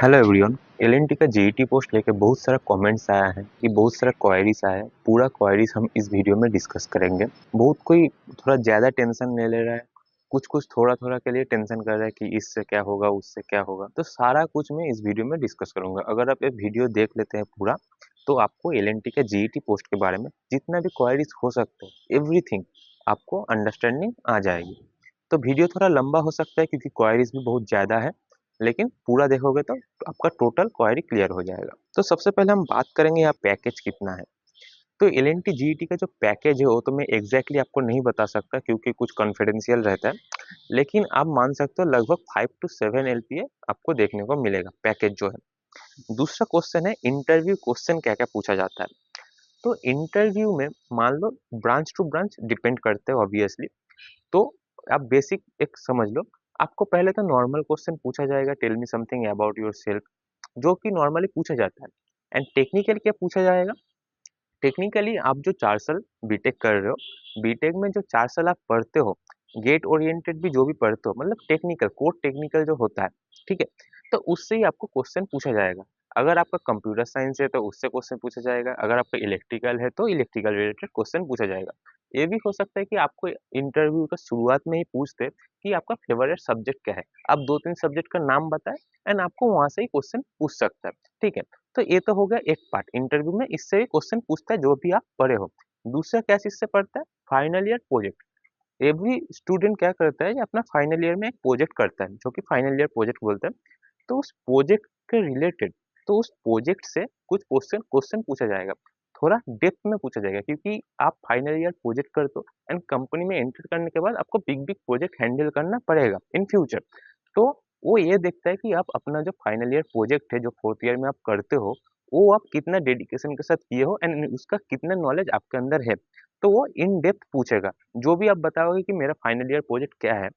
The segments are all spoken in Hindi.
Hello everyone. एल&टी का जेईटी पोस्ट लेके बहुत सारा कमेंट्स आया है कि बहुत सारा क्वेरीज आया है। पूरा क्वेरीज हम इस वीडियो में डिस्कस करेंगे। बहुत कोई थोड़ा ज़्यादा टेंशन ले रहा है, कुछ कुछ थोड़ा थोड़ा के लिए टेंशन कर रहा है कि इससे क्या होगा उससे क्या होगा। तो सारा कुछ मैं इस वीडियो में डिस्कस करूंगा। अगर आप ये वीडियो देख लेते हैं पूरा, तो आपको एल&टी के जेईटी पोस्ट के बारे में जितना भी क्वेरीज हो सकते हैं एवरीथिंग आपको अंडरस्टैंडिंग आ जाएगी। तो वीडियो थोड़ा लंबा हो सकता है क्योंकि क्वेरीज भी बहुत ज़्यादा है, लेकिन पूरा देखोगे तो आपका टोटल क्वेरी क्लियर हो जाएगा। तो सबसे पहले हम बात करेंगे यहाँ पैकेज कितना है। तो एल&टी जीईटी का जो पैकेज है वो तो मैं एग्जैक्टली आपको नहीं बता सकता क्योंकि कुछ कॉन्फिडेंशियल रहता है, लेकिन आप मान सकते हो लगभग 5 to 7 LPA आपको देखने को मिलेगा पैकेज जो है। दूसरा क्वेश्चन है इंटरव्यू क्वेश्चन क्या क्या पूछा जाता है। तो इंटरव्यू में मान लो ब्रांच टू ब्रांच डिपेंड करते हो ऑब्वियसली। तो आप बेसिक एक समझ लो। आपको पहले तो नॉर्मल क्वेश्चन पूछा जाएगा, tell me something about yourself, जो कि नॉर्मली पूछा जाता है। एंड टेक्निकल क्या पूछा जाएगा। टेक्निकली आप जो 4 साल बीटेक कर रहे हो, बीटेक में जो 4 साल आप पढ़ते हो, गेट ओरिएंटेड भी जो भी पढ़ते हो, मतलब टेक्निकल कोड टेक्निकल जो होता है, ठीक है। तो उससे ही आपको क्वेश्चन पूछा जाएगा। अगर आपका कंप्यूटर साइंस है तो उससे क्वेश्चन पूछा जाएगा, अगर आपका इलेक्ट्रिकल है तो इलेक्ट्रिकल रिलेटेड क्वेश्चन पूछा जाएगा। ये भी हो सकता है कि आपको इंटरव्यू का शुरुआत में ही पूछते कि आपका फेवरेट सब्जेक्ट क्या है, आप 2-3 सब्जेक्ट का नाम बताएं, एंड आपको वहां से ही क्वेश्चन पूछ सकता है, ठीक है। तो ये तो हो गया एक पार्ट इंटरव्यू में, इससे भी क्वेश्चन पूछता है जो भी आप पढ़े हो। दूसरा क्या चीज से पढ़ता है, final year project. Every student क्या करता है, अपना फाइनल ईयर में एक प्रोजेक्ट करता है जो कि फाइनल ईयर प्रोजेक्ट बोलते हैं। तो उस प्रोजेक्ट के रिलेटेड, तो उस प्रोजेक्ट से कुछ क्वेश्चन क्वेश्चन पूछा जाएगा, थोड़ा डेप्थ में पूछा जाएगा, क्योंकि आप फाइनल ईयर प्रोजेक्ट करते हो एंड कंपनी में एंटर करने के बाद आपको बिग बिग प्रोजेक्ट हैंडल करना पड़ेगा इन फ्यूचर। तो वो ये देखता है कि आप अपना जो फाइनल ईयर प्रोजेक्ट है जो फोर्थ ईयर में आप करते हो, वो आप कितना डेडिकेशन के साथ किए हो एंड उसका कितना नॉलेज आपके अंदर है। तो वो इन डेप्थ पूछेगा। जो भी आप बताओगे कि मेरा फाइनल ईयर प्रोजेक्ट क्या है,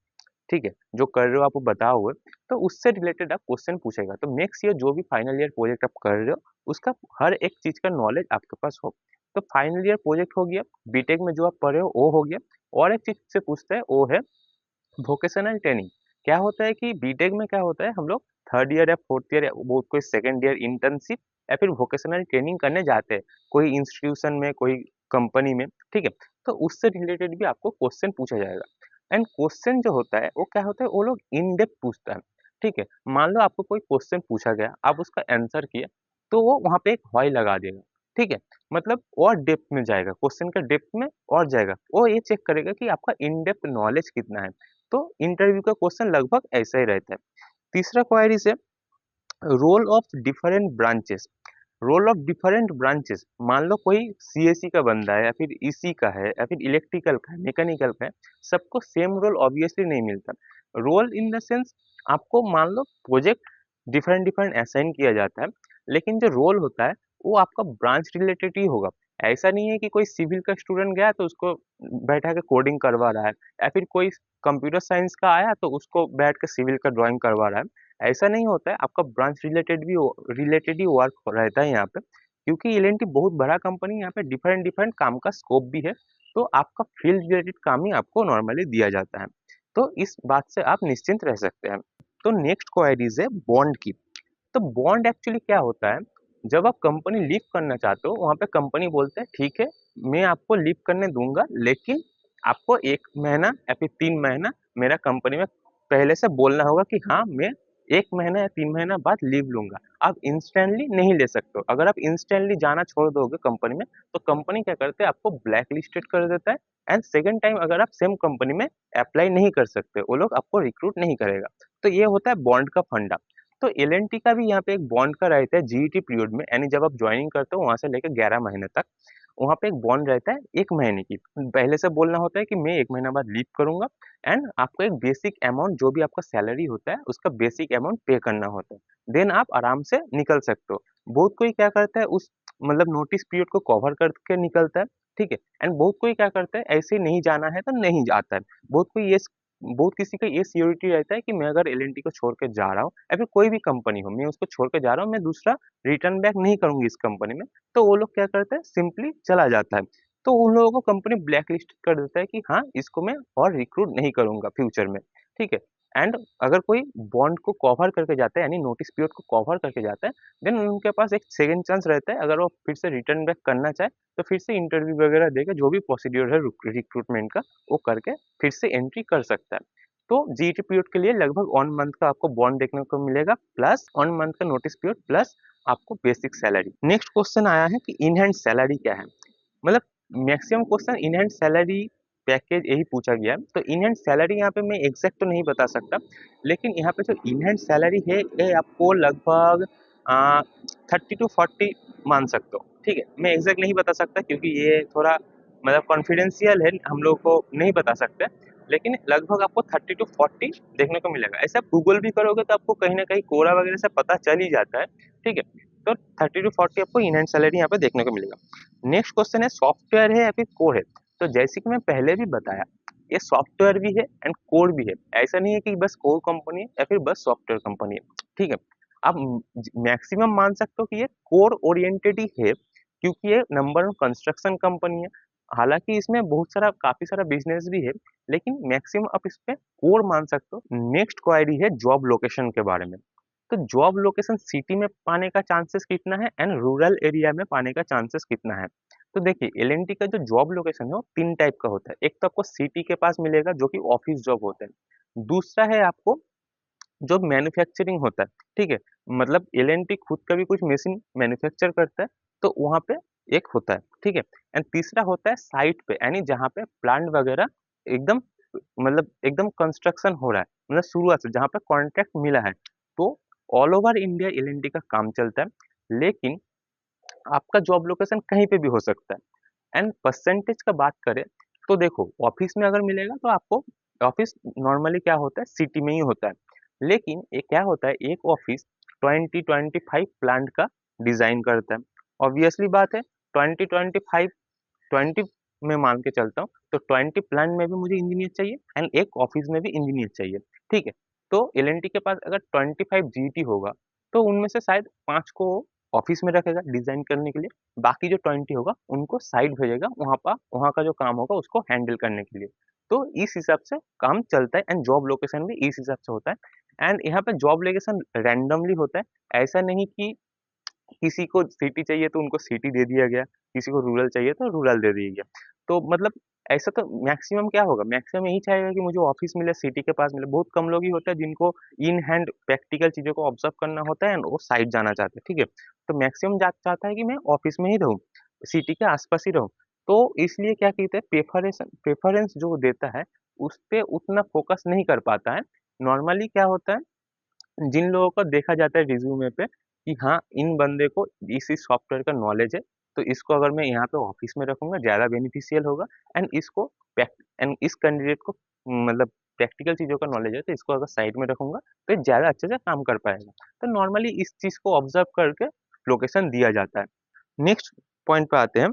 ठीक है, जो कर रहे हो आप वो बताओगे, तो उससे रिलेटेड आप क्वेश्चन पूछेगा। तो मेक श्योर जो भी फाइनल ईयर प्रोजेक्ट आप कर रहे हो उसका हर एक चीज का नॉलेज आपके पास हो। तो फाइनल ईयर प्रोजेक्ट हो गया, बीटेक में जो आप पढ़े हो वो हो गया। और एक चीज से पूछता है वो है वोकेशनल ट्रेनिंग। क्या होता है कि बीटेक में क्या होता है, हम लोग थर्ड ईयर या फोर्थ ईयर या वो कोई सेकेंड ईयर इंटर्नशिप या फिर वोकेशनल ट्रेनिंग करने जाते हैं, कोई इंस्टीट्यूशन में कोई कंपनी में, ठीक है। तो उससे रिलेटेड भी आपको क्वेश्चन पूछा जाएगा। एंड क्वेश्चन जो होता है वो क्या होता है, वो लोग इन डेप्थ पूछता है, ठीक है। मान लो आपको कोई क्वेश्चन पूछा गया, आप उसका आंसर किए, तो वो वहां पे एक व्हाई लगा देगा, ठीक है। मतलब और डेप्थ में जाएगा, क्वेश्चन का डेप्थ में और जाएगा, वो ये चेक करेगा कि आपका इन डेप्थ नॉलेज कितना है। तो इंटरव्यू का क्वेश्चन लगभग ऐसा ही रहता है। तीसरा क्वेरी से role of different branches. Role of different branches, मान लो कोई सीएससी का बंदा है या फिर ईसी का है या फिर इलेक्ट्रिकल का है, मैकेनिकल का है, सबको सेम रोल ऑब्वियसली नहीं मिलता। रोल इन द सेंस, आपको मान लो प्रोजेक्ट डिफरेंट डिफरेंट असाइन किया जाता है, लेकिन जो रोल होता है वो आपका ब्रांच रिलेटेड ही होगा। ऐसा नहीं है कि कोई सिविल का स्टूडेंट गया तो उसको बैठा के कोडिंग करवा रहा है, या फिर कोई कंप्यूटर साइंस का आया तो उसको बैठ के सिविल का ड्राइंग करवा रहा है। ऐसा नहीं होता है, आपका ब्रांच रिलेटेड ही वर्क रहता है यहाँ पे, क्योंकि एल&टी बहुत बड़ा कंपनी, यहाँ पे डिफरेंट डिफरेंट काम का स्कोप भी है। तो आपका फील्ड रिलेटेड काम ही आपको नॉर्मली दिया जाता है। तो इस बात से आप निश्चिंत रह सकते हैं। तो नेक्स्ट क्वेरीज है बॉन्ड की। तो बॉन्ड एक्चुअली क्या होता है, जब आप कंपनी लीव करना चाहते हो, वहां पे कंपनी बोलते हैं ठीक है, मैं आपको लीव करने दूंगा, लेकिन आपको 1 महीना या फिर 3 महीना मेरा कंपनी में पहले से बोलना होगा कि हाँ मैं 1 महीना या 3 महीना बाद लीव लूंगा। आप इंस्टेंटली नहीं ले सकते हो। अगर आप इंस्टेंटली जाना छोड़ दोगे कंपनी में, तो कंपनी क्या करते हैं, आपको ब्लैक लिस्टेड कर देता है। एंड सेकेंड टाइम अगर आप सेम कंपनी में अप्लाई नहीं कर सकते, वो लोग आपको रिक्रूट नहीं करेगा। तो ये होता है बॉन्ड का फंडा। तो एल&टी का भी यहाँ पे एक बॉन्ड का रहता है जीईटी पीरियड में, यानी जब आप ज्वाइनिंग करते हो वहां से लेकर 11 महीने तक, वहां पे एक बॉन्ड रहता है 1 महीने की। पहले से बोलना होता है कि मैं 1 महीना बाद लीव करूंगा, एंड आपको एक बेसिक अमाउंट जो भी आपका सैलरी होता है उसका बेसिक अमाउंट पे करना होता है, देन आप आराम से निकल सकते हो। बहुत कोई क्या करता है, उस मतलब नोटिस पीरियड को कवर करके निकलता है, ठीक है। एंड बहुत कोई क्या करता है, ऐसे नहीं जाना है तो नहीं जाता है। बहुत कोई ये बहुत किसी का ये सियोरिटी रहता है कि मैं अगर एल&टी को छोड़ के जा रहा हूँ या फिर कोई भी कंपनी हो, मैं उसको छोड़ के जा रहा हूँ, मैं दूसरा रिटर्न बैक नहीं करूंगी इस कंपनी में। तो वो लोग क्या करते हैं, सिंपली चला जाता है। तो उन लोगों को कंपनी ब्लैक लिस्ट कर देता है कि हाँ इसको मैं और रिक्रूट नहीं करूंगा फ्यूचर में, ठीक है। एंड अगर कोई बॉन्ड को कवर करके जाता है यानी नोटिस पीरियड को कवर करके जाता है, देन उनके पास एक सेकंड चांस रहता है, अगर वो फिर से रिटर्न बैक करना चाहे तो फिर से इंटरव्यू वगैरह देके जो भी प्रोसीड्यूर है रिक्रूटमेंट का वो करके फिर से एंट्री कर सकता है। तो जीटी पीरियड के लिए लगभग 1 मंथ का आपको बॉन्ड देखने को मिलेगा, प्लस 1 मंथ का नोटिस पीरियड, प्लस आपको बेसिक सैलरी। नेक्स्ट क्वेश्चन आया है कि इन हैंड सैलरी क्या है। मतलब maximum question in hand salary package यही पूछा गया है। तो इन हैंड सैलरी यहाँ पे मैं एग्जैक्ट तो नहीं बता सकता, लेकिन यहाँ पे जो इन हैंड सैलरी है ये आपको लगभग 30 to 40 मान सकते हो। ठीक है, मैं एग्जैक्ट नहीं बता सकता क्योंकि ये थोड़ा मतलब कॉन्फिडेंशियल है, हम लोग को नहीं बता सकते, लेकिन लगभग आपको 30 to 40 देखने को मिलेगा। ऐसे आप गूगल भी करोगे तो आपको कहीं ना कहीं कोरा वगैरह से पता चल ही जाता है। ठीक है, तो 30 to 40 आपको इन हैंड सैलरी यहाँ पे देखने को मिलेगा। नेक्स्ट क्वेश्चन है सॉफ्टवेयर है या फिर कोर है। तो जैसे कि मैं पहले भी बताया, ये सॉफ्टवेयर भी है एंड कोर भी है। ऐसा नहीं है कि बस कोर कंपनी है या फिर बस सॉफ्टवेयर कंपनी है। ठीक है, आप मैक्सिमम मान सकते हो कि ये कोर ओरिएंटेड ही है, क्योंकि ये नंबर वन कंस्ट्रक्शन कंपनी है। हालांकि इसमें बहुत सारा काफी सारा बिजनेस भी है, लेकिन मैक्सिमम आप इस पे कोर मान सकते हो। नेक्स्ट क्वेरी है जॉब लोकेशन के बारे में। तो जॉब लोकेशन सिटी में पाने का चांसेस कितना है एंड रूरल एरिया में पाने का चांसेस कितना है। तो देखिए एलएनटी का जो जॉब लोकेशन है वो 3 टाइप का होता है। एक तो आपको सिटी के पास मिलेगा जो कि ऑफिस जॉब होता है। दूसरा है आपको जो मैन्युफैक्चरिंग होता है। ठीक है, मतलब एलएनटी खुद का भी कुछ मशीन मैन्युफैक्चर करता है, तो वहाँ पे एक होता है। ठीक है, एंड तीसरा होता है साइट पे, यानी जहाँ पे प्लांट वगैरह एकदम मतलब एकदम कंस्ट्रक्शन हो रहा है, मतलब शुरुआत से जहाँ पे कॉन्ट्रैक्ट मिला है। तो ऑल ओवर इंडिया एलएनटी का काम चलता है, लेकिन आपका जॉब लोकेशन कहीं पे भी हो सकता है। एंड परसेंटेज का बात करें तो देखो ऑफिस में अगर मिलेगा तो आपको ऑफिस नॉर्मली क्या होता है सिटी में ही होता है, लेकिन ये क्या होता है एक ऑफिस 20-25 प्लांट का डिजाइन करता है। ऑब्वियसली बात है 20-25 20 में मान के चलता हूँ, तो 20 प्लांट में भी मुझे इंजीनियर चाहिए एंड एक ऑफिस में भी इंजीनियर चाहिए। ठीक है, तो एलएनटी के पास अगर 25 जीटी होगा तो उनमें से शायद 5 को ऑफिस में रखेगा डिजाइन करने के लिए, बाकी जो 20 होगा उनको साइड भेजेगा वहाँ का जो काम होगा उसको हैंडल करने के लिए। तो इस हिसाब से काम चलता है एंड जॉब लोकेशन भी इस हिसाब से होता है। एंड यहाँ पे जॉब लोकेशन रैंडमली होता है, ऐसा नहीं कि किसी को सिटी चाहिए तो उनको सिटी दे दिया गया, किसी को रूरल चाहिए तो रूरल दे दिया गया। तो मतलब ऐसा तो मैक्सिमम क्या होगा, मैक्सिमम यही चाहेगा कि मुझे ऑफिस मिले, सिटी के पास मिले। बहुत कम लोग ही होते हैं जिनको इन हैंड प्रैक्टिकल चीज़ों को ऑब्जर्व करना होता है एंड वो साइड जाना चाहते हैं। ठीक है, तो मैक्सिमम चाहता है कि मैं ऑफिस में ही रहूँ, सिटी के आसपास ही रहूँ। तो इसलिए क्या कहते हैं प्रेफरेंस जो देता है उस पे उतना फोकस नहीं कर पाता है। नॉर्मली क्या होता है, जिन लोगों को देखा जाता है रिज्यूमे पे कि हाँ इन बंदे को इस सॉफ्टवेयर का नॉलेज है, तो इसको अगर मैं यहाँ पे ऑफिस में रखूंगा ज़्यादा बेनिफिशियल होगा। एंड एंड इस कैंडिडेट को मतलब प्रैक्टिकल चीज़ों का नॉलेज है, तो इसको अगर साइड में रखूंगा तो ये ज़्यादा अच्छे से काम कर पाएगा। तो नॉर्मली इस चीज़ को ऑब्जर्व करके लोकेशन दिया जाता है। नेक्स्ट पॉइंट पे आते हैं,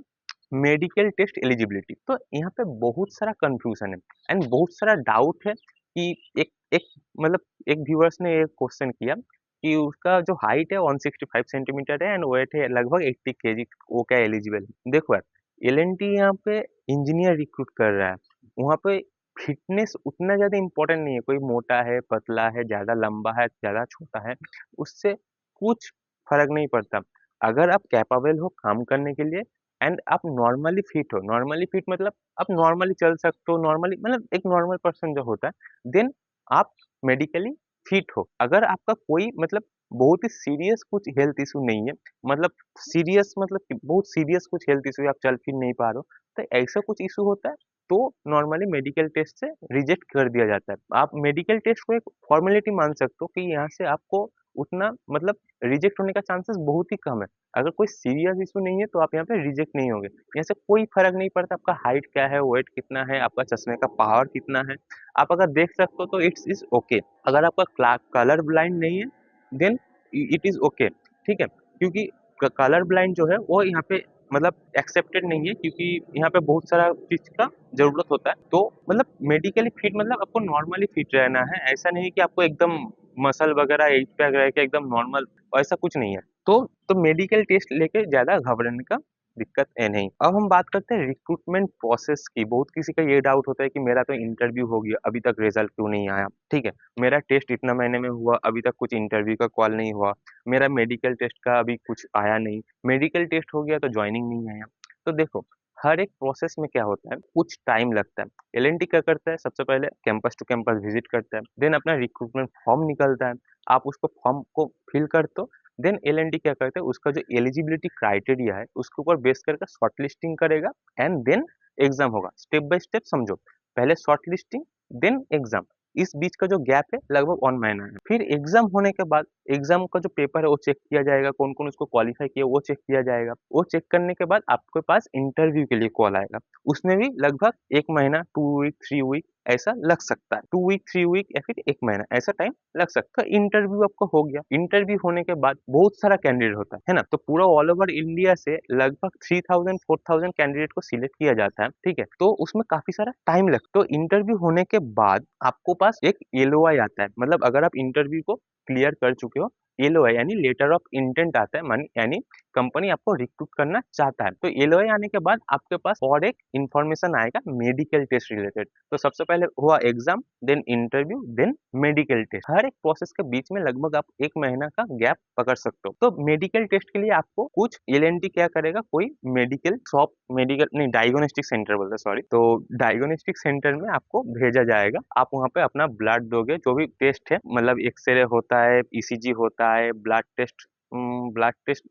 मेडिकल टेस्ट एलिजिबिलिटी। तो यहाँ पे बहुत सारा कंफ्यूजन है एंड बहुत सारा डाउट है कि एक एक मतलब एक व्यूअर्स ने एक क्वेश्चन किया कि उसका जो हाइट है 165 सेंटीमीटर है एंड वेट है लगभग 80 केजी, वो क्या एलिजिबल है। देखो यार एलएनटी यहाँ पे इंजीनियर रिक्रूट कर रहा है, वहाँ पे फिटनेस उतना ज़्यादा इंपॉर्टेंट नहीं है, कोई मोटा है पतला है ज़्यादा लंबा है ज़्यादा छोटा है, उससे कुछ फर्क नहीं पड़ता। अगर आप कैपेबल हो काम करने के लिए एंड आप नॉर्मली फिट हो, नॉर्मली फिट मतलब आप नॉर्मली चल सकते हो, नॉर्मली मतलब एक नॉर्मल पर्सन जो होता है, देन आप मेडिकली फिट हो। अगर आपका कोई मतलब बहुत ही सीरियस कुछ हेल्थ इशू नहीं है, मतलब सीरियस मतलब कि बहुत सीरियस कुछ हेल्थ इशू है, आप चल फिर नहीं पा रहे हो, तो ऐसा कुछ इशू होता है तो नॉर्मली मेडिकल टेस्ट से रिजेक्ट कर दिया जाता है। आप मेडिकल टेस्ट को एक फॉर्मेलिटी मान सकते हो कि यहाँ से आपको उतना मतलब रिजेक्ट होने का चांसेस बहुत ही कम है। अगर कोई सीरियस इशू नहीं है तो आप यहाँ पे रिजेक्ट नहीं होंगे। यहाँ से कोई फर्क नहीं पड़ता आपका हाइट क्या है, वेट कितना है, आपका चश्मे का पावर कितना है, आप अगर देख सकते हो तो इट्स इज ओके। अगर आपका कलर ब्लाइंड नहीं है देन इट इज ओके। ठीक है, क्योंकि कलर ब्लाइंड जो है वो यहाँ पे मतलब एक्सेप्टेड नहीं है, क्योंकि यहाँ पे बहुत सारा चीज का जरूरत होता है। तो मतलब मेडिकली फिट मतलब आपको नॉर्मली फिट रहना है, ऐसा नहीं कि आपको एकदम मसल वगैरह एट पैक रह के एकदम नॉर्मल, ऐसा कुछ नहीं है। तो मेडिकल टेस्ट लेके ज्यादा घबराने का दिक्कत है नहीं। अब हम बात करते हैं रिक्रूटमेंट प्रोसेस की। बहुत किसी का ये डाउट होता है कि मेरा तो इंटरव्यू हो गया, अभी तक रिजल्ट क्यों नहीं आया? ठीक है, मेरा टेस्ट इतना महीने में हुआ, अभी तक कुछ इंटरव्यू का कॉल नहीं हुआ, मेरा मेडिकल टेस्ट का अभी कुछ आया नहीं, मेडिकल टेस्ट हो गया तो ज्वाइनिंग नहीं आया। तो देखो, हर एक प्रोसेस में क्या होता है, कुछ टाइम लगता है। एल&टी क्या करता है, सबसे पहले कैंपस टू कैंपस विजिट करता है, देन अपना रिक्रूटमेंट फॉर्म निकलता है, आप उसको फॉर्म को फिल करते हो। देन एल&टी क्या करता है, उसका जो एलिजिबिलिटी क्राइटेरिया है उसके ऊपर बेस करके शॉर्ट लिस्टिंग करेगा एंड देन एग्जाम होगा। स्टेप बाय स्टेप समझो, पहले शॉर्ट लिस्टिंग देन एग्जाम, इस बीच का जो गैप है लगभग 1 महीना है। फिर एग्जाम होने के बाद एग्जाम का जो पेपर है वो चेक किया जाएगा, कौन कौन उसको क्वालिफाई किया वो चेक किया जाएगा। वो चेक करने के बाद आपके पास इंटरव्यू के लिए कॉल आएगा, उसमें भी लगभग 1 महीना, 2 वीक 3 वीक ऐसा लग सकता है। 2 वीक 3 वीक या फिर 1 महीना ऐसा टाइम लग सकता है। इंटरव्यू आपका हो गया, इंटरव्यू होने के बाद बहुत सारा कैंडिडेट होता है ना, तो पूरा ऑल ओवर इंडिया से लगभग 3000 4000 कैंडिडेट को सिलेक्ट किया जाता है। ठीक है, तो उसमें काफी सारा टाइम लगता है। तो इंटरव्यू होने के बाद आपको पास एक एलओआई आता है, मतलब अगर आप इंटरव्यू को क्लियर कर चुके हो, एलओआई यानी लेटर ऑफ इंटेंट आता है, यानी कंपनी आपको रिक्रूट करना चाहता है। तो एलओआई आने के बाद आपके पास और एक इंफॉर्मेशन आएगा मेडिकल टेस्ट रिलेटेड। तो सबसे पहले हुआ exam, then interview, then medical test. हर एक प्रोसेस के बीच में लगभग आप 1 महीना का गैप पकड़ सकते हो। तो मेडिकल टेस्ट के लिए आपको कुछ एल&टी क्या करेगा, कोई मेडिकल शॉप, मेडिकल नहीं डायग्नोस्टिक सेंटर बोलते हैं, सॉरी, तो डायग्नोस्टिक सेंटर में आपको भेजा जाएगा। आप वहाँ पे अपना ब्लड दोगे, जो भी टेस्ट है, मतलब एक्सरे होता है, ईसीजी होता है, ब्लड टेस्ट,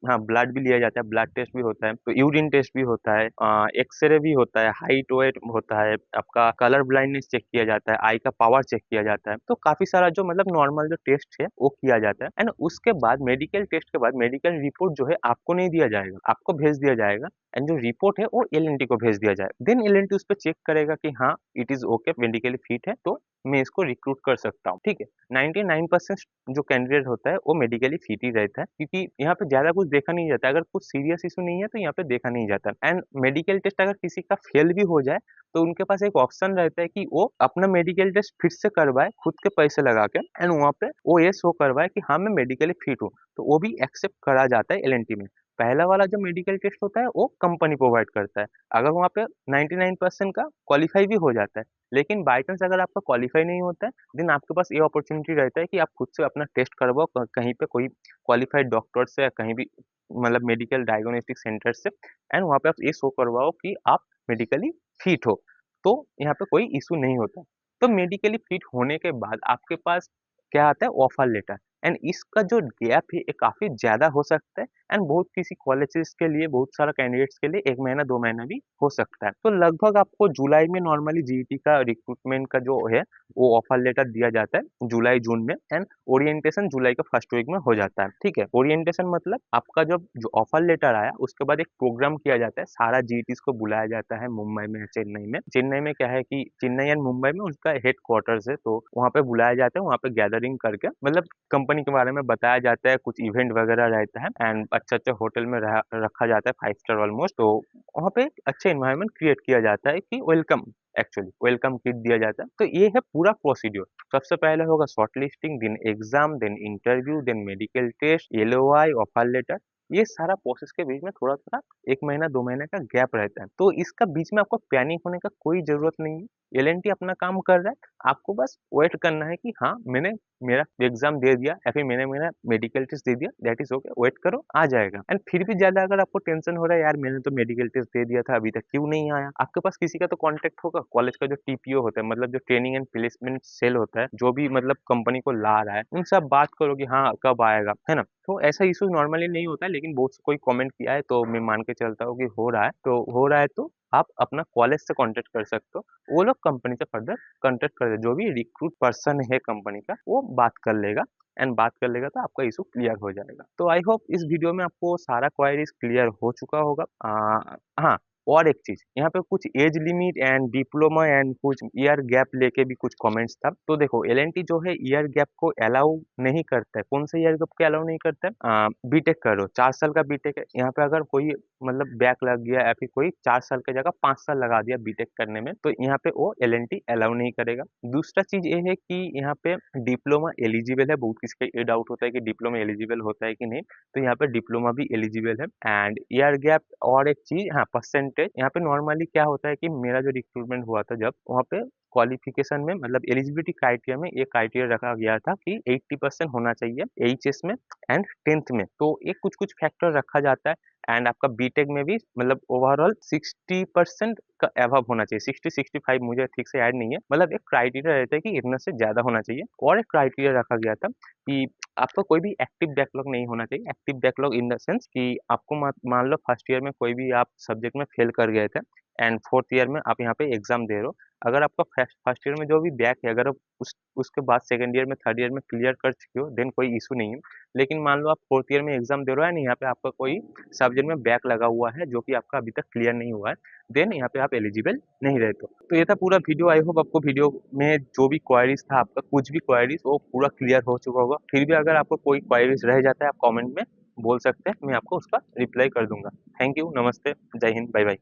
हाँ ब्लड भी लिया जाता है, ब्लड टेस्ट भी होता है, तो यूरिन टेस्ट भी होता है, एक्सरे भी होता है, हाइट वेट होता है, आपका कलर ब्लाइंडनेस चेक किया जाता है, आई का पावर चेक किया जाता है। तो काफी सारा जो मतलब नॉर्मल जो टेस्ट है वो किया जाता है। एंड उसके बाद मेडिकल टेस्ट के बाद मेडिकल रिपोर्ट जो है आपको नहीं दिया जाएगा, आपको भेज दिया जाएगा। एंड जो रिपोर्ट है वो एल&टी को भेज दिया जाएगा। देन एल&टी उस पर चेक करेगा कि हाँ it is okay, medically fit है, तो मैं इसको रिक्रूट कर सकता हूँ। ठीक है, 99% जो कैंडिडेट होता है वो मेडिकली फिट ही रहता है, क्योंकि यहाँ पे ज्यादा कुछ देखा नहीं जाता। अगर कुछ सीरियस इशू नहीं है तो यहाँ पे देखा नहीं जाता। एंड मेडिकल टेस्ट अगर किसी का फेल भी हो जाए तो उनके पास एक ऑप्शन रहता है कि वो अपना मेडिकल टेस्ट फिर से करवाए खुद के पैसे लगा के, एंड वहाँ पे वो ये शो करवाए कि हाँ मैं मेडिकली फिट हूँ, तो वो भी एक्सेप्ट करा जाता है एल&टी में। पहला वाला जो मेडिकल टेस्ट होता है वो कंपनी प्रोवाइड करता है। अगर वहाँ पे 99% का क्वालिफाई भी हो जाता है, लेकिन बाई चांस अगर आपका क्वालिफाई नहीं होता है, देन आपके पास ये अपॉर्चुनिटी रहता है कि आप खुद से अपना टेस्ट करवाओ कहीं पे कोई क्वालिफाइड डॉक्टर से या कहीं भी, मतलब मेडिकल डायग्नोस्टिक सेंटर से, एंड वहाँ पे आप ये शो करवाओ कि आप मेडिकली फिट हो, तो यहाँ पे कोई इशू नहीं होता। तो मेडिकली फिट होने के बाद आपके पास क्या आता है, ऑफर लेटर। एंड इसका जो गैप है ये काफी ज्यादा हो सकता है, एंड बहुत किसी कॉलेजेस के लिए, बहुत सारा कैंडिडेट्स के लिए 1 महीना 2 महीना भी हो सकता है। तो लगभग आपको जुलाई में नॉर्मली जीईटी का रिक्रूटमेंट का जो है वो ऑफर लेटर दिया जाता है जुलाई जून में, एंड ओरिएंटेशन जुलाई का फर्स्ट वीक में हो जाता है। ठीक है, ओरिएंटेशन मतलब आपका जब जो ऑफर लेटर आया उसके बाद एक प्रोग्राम किया जाता है, सारा जीईटीज को बुलाया जाता है मुंबई में या चेन्नई में। चेन्नई में क्या है कि चेन्नई एंड मुंबई में उसका हेड क्वार्टर्स है, तो वहाँ पे बुलाया जाता है, वहाँ पे गैदरिंग करके मतलब कंपनी के बारे में बताया जाता है, कुछ इवेंट वगैरह रहता है, एंड अच्छा अच्छा होटल में रखा जाता है, 5 स्टार ऑलमोस्ट। तो वहाँ पे एक अच्छा इन्वायरमेंट क्रिएट किया जाता है कि वेलकम, एक्चुअली वेलकम किट दिया जाता है। तो ये है पूरा प्रोसीड्योर। सबसे पहले होगा shortlisting, then exam, then interview, then medical test, LOI, offer letter. ये सारा प्रोसेस के बीच में थोड़ा थोड़ा 1 महीना 2 महीने का गैप रहता है, तो इसका बीच में आपको पैनिक होने का कोई जरूरत नहीं है। एल&टी अपना काम कर रहा है, आपको बस वेट करना है कि हाँ मैंने मेरा एग्जाम दे दिया या फिर मैंने मेरा मेडिकल टेस्ट दे दिया, दैट इज ओके, वेट करो आ जाएगा। एंड फिर भी ज्यादा अगर आपको टेंशन हो रहा है, यार मैंने तो मेडिकल टेस्ट दे दिया था अभी तक क्यों नहीं आया, आपके पास किसी का तो कांटेक्ट होगा, कॉलेज का जो टीपीओ होता है, मतलब जो ट्रेनिंग एंड प्लेसमेंट सेल होता है, जो भी मतलब कंपनी को ला रहा है, उनसे आप बात करो कि हाँ कब आएगा, है ना। तो ऐसा इशू नॉर्मली नहीं होता है, लेकिन बहुत से कोई कमेंट किया है तो मैं मान के चलता हूँ कि हो रहा है, तो हो रहा है तो आप अपना कॉलेज से कांटेक्ट कर सकते हो, वो लोग कंपनी से फर्दर कांटेक्ट कर, जो भी रिक्रूट पर्सन है कंपनी का वो बात कर लेगा, एंड बात कर लेगा तो आपका इशू क्लियर हो जाएगा। तो आई होप इस वीडियो में आपको सारा क्वायरीज क्लियर हो चुका होगा। हाँ, और एक चीज यहाँ पे कुछ age limit and diploma and कुछ ईयर गैप लेके भी कुछ कमेंट्स था। तो देखो एलएनटी जो है ईयर गैप को अलाउ नहीं करता है। कौन सा ईयर गैप को अलाउ नहीं करता है? बीटेक करो, 4 साल का बीटेक है, यहाँ पे अगर कोई मतलब बैक लग गया या फिर कोई 4 साल की जगह 5 साल लगा दिया बीटेक करने में, तो यहाँ पे वो एलएनटी अलाउ नहीं करेगा। दूसरा चीज ये है कि यहाँ पे डिप्लोमा एलिजिबल है। बहुत किसी का ये डाउट होता है कि डिप्लोमा एलिजिबल होता है कि नहीं, तो यहाँ पे डिप्लोमा भी एलिजिबल है। एंड ईयर गैप और एक चीज, हाँ, परसेंटेज। यहाँ पे नॉर्मली क्या होता है कि मेरा जो रिक्रूटमेंट हुआ था जब, वहाँ पे क्वालिफिकेशन में मतलब एलिजिबिलिटी क्राइटेरिया में ये क्राइटेरिया रखा गया था कि 80% होना चाहिए एचएस में एंड 10th में। तो ये कुछ कुछ फैक्टर रखा जाता है। एंड आपका बीटेक में भी मतलब ओवरऑल 60% का अबव होना चाहिए। 60-65 मुझे ठीक से याद नहीं है, मतलब एक क्राइटेरिया रहता है कि इतना से ज्यादा होना चाहिए। और एक क्राइटेरिया रखा गया था कि आपका कोई भी एक्टिव बैकलॉग नहीं होना चाहिए। Active backlog in the sense कि आपको मान लो फर्स्ट ईयर में कोई भी आप सब्जेक्ट में फेल कर गए थे एंड फोर्थ ईयर में आप यहाँ पे एग्जाम दे रहे हो, अगर आपका फर्स्ट ईयर में जो भी बैक है, अगर आप उसके बाद सेकंड ईयर में थर्ड ईयर में क्लियर कर चुके हो, देन कोई इशू नहीं है। लेकिन मान लो आप फोर्थ ईयर में एग्जाम दे रहे हो, नहीं, यहाँ पे आपका कोई सब्जेक्ट में बैक लगा हुआ है जो कि आपका अभी तक क्लियर नहीं हुआ है, देन यहाँ पे आप एलिजिबल नहीं रहते हो। तो ये था पूरा वीडियो। आई होप आपको वीडियो में जो भी क्वारीज था, आपका कुछ भी क्वारीज, वो पूरा क्लियर हो चुका होगा। फिर भी अगर आपको कोई क्वारीज रह जाता है, आप कमेंट में बोल सकते हैं, मैं आपको उसका रिप्लाई कर दूंगा। थैंक यू, नमस्ते, जय हिंद, बाय बाय।